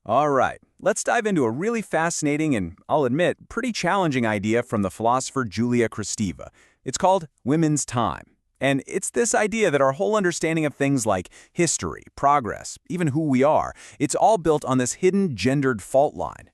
All right, let's dive into a really fascinating and, I'll admit, pretty challenging idea from the philosopher Julia Kristeva. It's called women's time. And it's this idea that our whole understanding of things like history, progress, even who we are, it's all built on this hidden gendered fault line.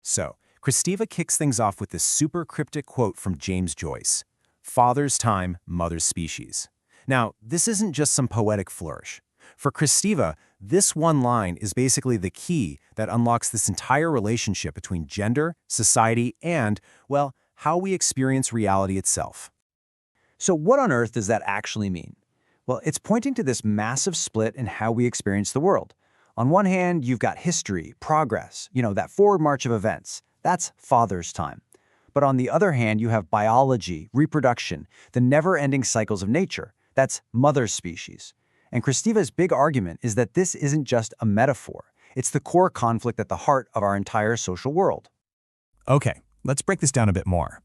So, Kristeva kicks things off with this super cryptic quote from James Joyce: "Father's time, mother's species." Now, this isn't just some poetic flourish. For Kristeva, this one line is basically the key that unlocks this entire relationship between gender, society, and, well, how we experience reality itself. So what on earth does that actually mean? Well, it's pointing to this massive split in how we experience the world. On one hand, you've got history, progress, that forward march of events. That's father's time. But on the other hand, you have biology, reproduction, the never-ending cycles of nature. That's mother's species. And Kristeva's big argument is that this isn't just a metaphor. It's the core conflict at the heart of our entire social world. Okay, let's break this down a bit more.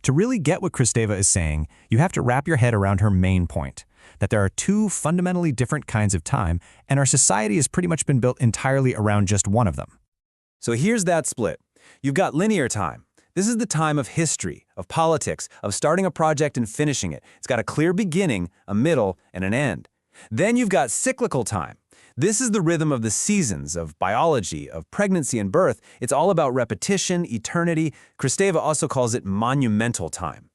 To really get what Kristeva is saying, you have to wrap your head around her main point, that there are two fundamentally different kinds of time, and our society has pretty much been built entirely around just one of them. So here's that split. You've got linear time. This is the time of history, of politics, of starting a project and finishing it. It's got a clear beginning, a middle, and an end. Then you've got cyclical time. This is the rhythm of the seasons, of biology, of pregnancy and birth. It's all about repetition, eternity. Kristeva also calls it monumental time.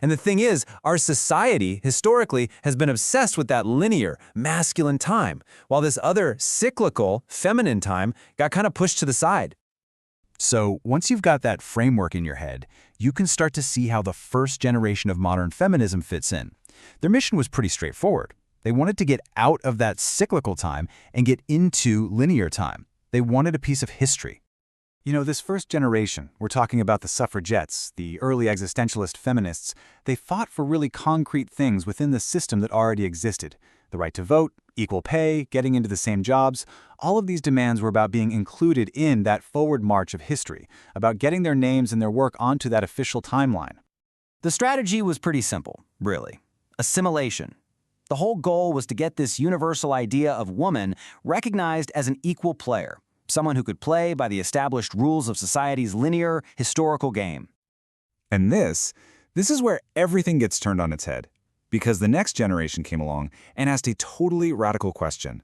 And the thing is, our society, historically, has been obsessed with that linear, masculine time, while this other cyclical, feminine time got kind of pushed to the side. So once you've got that framework in your head, you can start to see how the first generation of modern feminism fits in. Their mission was pretty straightforward. They wanted to get out of that cyclical time and get into linear time. They wanted a piece of history. This first generation, we're talking about the suffragettes, the early existentialist feminists, they fought for really concrete things within the system that already existed. The right to vote, equal pay, getting into the same jobs. All of these demands were about being included in that forward march of history, about getting their names and their work onto that official timeline. The strategy was pretty simple, really. Assimilation. The whole goal was to get this universal idea of woman recognized as an equal player, someone who could play by the established rules of society's linear, historical game. And this is where everything gets turned on its head. Because the next generation came along and asked a totally radical question.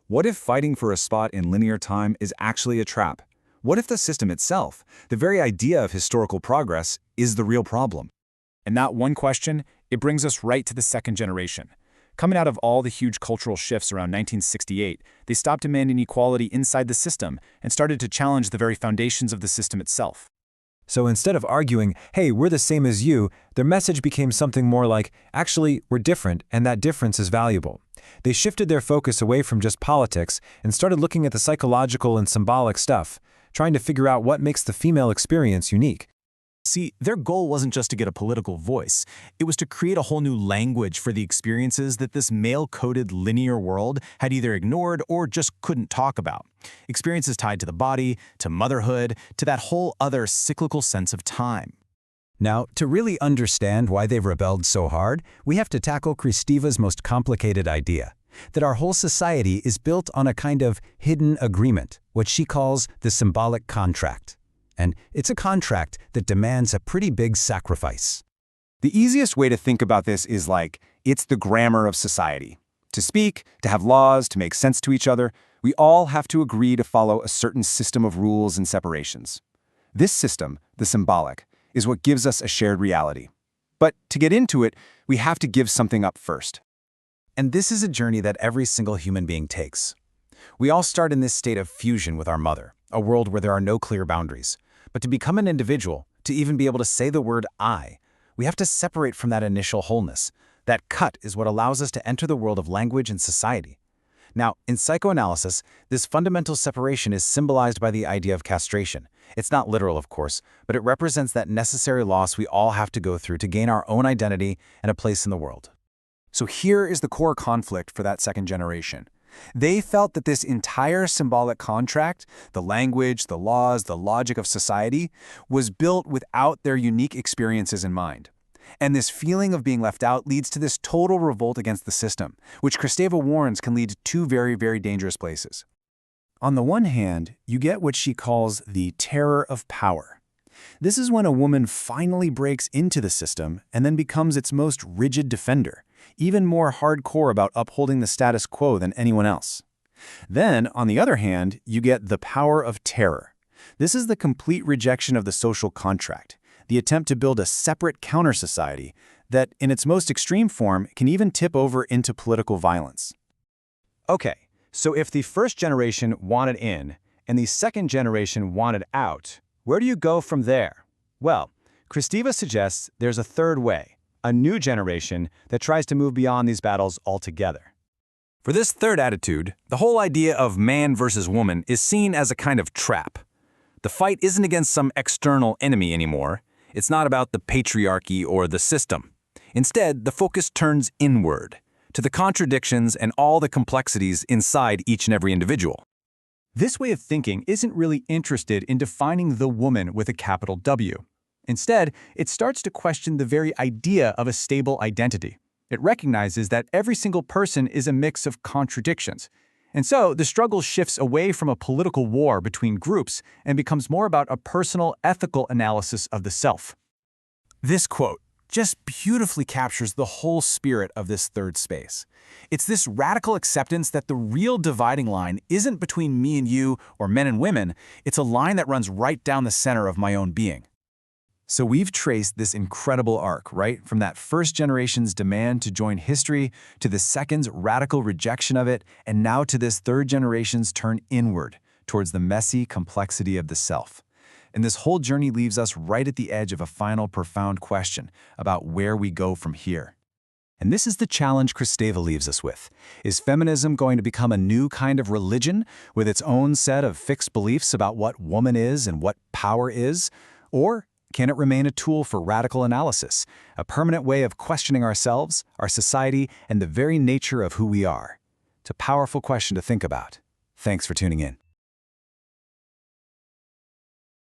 What if fighting for a spot in linear time is actually a trap? What if the system itself, the very idea of historical progress, is the real problem? And that one question, it brings us right to the second generation. Coming out of all the huge cultural shifts around 1968, they stopped demanding equality inside the system and started to challenge the very foundations of the system itself. So instead of arguing, hey, we're the same as you, their message became something more like, actually, we're different, and that difference is valuable. They shifted their focus away from just politics and started looking at the psychological and symbolic stuff, trying to figure out what makes the female experience unique. See, their goal wasn't just to get a political voice. It was to create a whole new language for the experiences that this male-coded linear world had either ignored or just couldn't talk about. Experiences tied to the body, to motherhood, to that whole other cyclical sense of time. Now, to really understand why they've rebelled so hard, we have to tackle Kristeva's most complicated idea, that our whole society is built on a kind of hidden agreement, what she calls the symbolic contract. And it's a contract that demands a pretty big sacrifice. The easiest way to think about this is like, it's the grammar of society. To speak, to have laws, to make sense to each other, we all have to agree to follow a certain system of rules and separations. This system, the symbolic, is what gives us a shared reality. But to get into it, we have to give something up first. And this is a journey that every single human being takes. We all start in this state of fusion with our mother, a world where there are no clear boundaries. But to become an individual, to even be able to say the word I, we have to separate from that initial wholeness. That cut is what allows us to enter the world of language and society. Now, in psychoanalysis, this fundamental separation is symbolized by the idea of castration. It's not literal, of course, but it represents that necessary loss we all have to go through to gain our own identity and a place in the world. So here is the core conflict for that second generation. They felt that this entire symbolic contract, the language, the laws, the logic of society, was built without their unique experiences in mind. And this feeling of being left out leads to this total revolt against the system, which Kristeva warns can lead to two very, very dangerous places. On the one hand, you get what she calls the terror of power. This is when a woman finally breaks into the system and then becomes its most rigid defender, even more hardcore about upholding the status quo than anyone else. Then, on the other hand, you get the power of terror. This is the complete rejection of the social contract, the attempt to build a separate counter-society that, in its most extreme form, can even tip over into political violence. Okay, so if the first generation wanted in and the second generation wanted out, where do you go from there? Well, Kristeva suggests there's a third way, a new generation that tries to move beyond these battles altogether. For this third attitude, the whole idea of man versus woman is seen as a kind of trap. The fight isn't against some external enemy anymore. It's not about the patriarchy or the system. Instead, the focus turns inward, to the contradictions and all the complexities inside each and every individual. This way of thinking isn't really interested in defining the woman with a capital W. Instead, it starts to question the very idea of a stable identity. It recognizes that every single person is a mix of contradictions. And so, the struggle shifts away from a political war between groups and becomes more about a personal, ethical analysis of the self. This quote just beautifully captures the whole spirit of this third space. It's this radical acceptance that the real dividing line isn't between me and you or men and women, it's a line that runs right down the center of my own being. So we've traced this incredible arc, right? From that first generation's demand to join history, to the second's radical rejection of it, and now to this third generation's turn inward, towards the messy complexity of the self. And this whole journey leaves us right at the edge of a final profound question about where we go from here. And this is the challenge Kristeva leaves us with. Is feminism going to become a new kind of religion with its own set of fixed beliefs about what woman is and what power is? Or can it remain a tool for radical analysis, a permanent way of questioning ourselves, our society, and the very nature of who we are? It's a powerful question to think about. Thanks for tuning in.